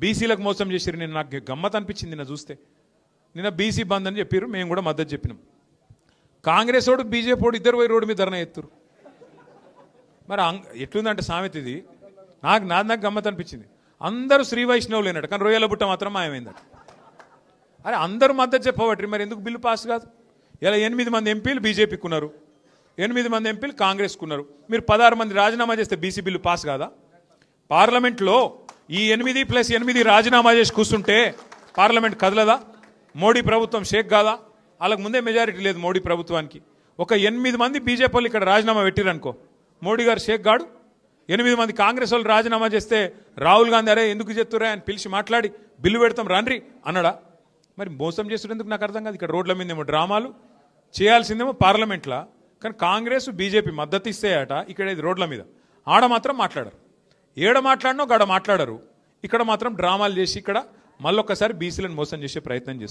బీసీలకు మోసం చేసిరు. నేను నాకు గమ్మత్ అనిపించింది నిన్న చూస్తే. నిన్న బీసీ బంద్ అని చెప్పారు, మేము కూడా మద్దతు చెప్పినాం. కాంగ్రెస్ వాడు బీజేపీ వాడు ఇద్దరు పోయి రోడ్డు మీద ధర్నా ఎత్తురు. మరి ఎట్లుందంటే సామెత ఇది, నాకు గమ్మత్ అనిపించింది. అందరూ శ్రీ వైష్ణవులు అయినట్టు, కానీ రొయ్యల బుట్ట మాత్రం మాయమైందట. అరే అందరూ మద్దతు చెప్పబట్టి మరి ఎందుకు బిల్లు పాస్ కాదు? ఇలా 8 మంది ఎంపీలు బీజేపీకి ఉన్నారు, 8 మంది ఎంపీలు కాంగ్రెస్కు ఉన్నారు. మీరు 16 మంది రాజీనామా చేస్తే బీసీ బిల్లు పాస్ కాదా? పార్లమెంట్లో ఈ 8+8 రాజీనామా చేసి కూర్చుంటే పార్లమెంట్ కదలదా? మోడీ ప్రభుత్వం షేక్ కాదా? వాళ్ళకు ముందే మెజారిటీ లేదు మోడీ ప్రభుత్వానికి. ఒక 8 మంది బీజేపీ వాళ్ళు ఇక్కడ రాజీనామా పెట్టిరనుకో, మోడీ గారు షేక్ గాడు. 8 మంది కాంగ్రెస్ వాళ్ళు రాజీనామా చేస్తే రాహుల్ గాంధీ అరే ఎందుకు చెప్తురా అని పిలిచి మాట్లాడి బిల్లు పెడతాం రండి అన్నాడా? మరి మోసం చేస్తున్నందుకు నాకు అర్థం కాదు. ఇక్కడ రోడ్ల మీదేమో డ్రామాలు చేయాల్సిందేమో పార్లమెంట్లో, కానీ కాంగ్రెస్ బీజేపీ మద్దతు ఇస్తేయట ఇక్కడ రోడ్ల మీద. ఆడ మాత్రం మాట్లాడరు, ఏడ మాట్లాడినో గడ మాట్లాడరు. ఇక్కడ మాత్రం డ్రామాలు చేసి ఇక్కడ మళ్ళొక్కసారి బీసీలను మోసం చేసే ప్రయత్నం చేస్తారు.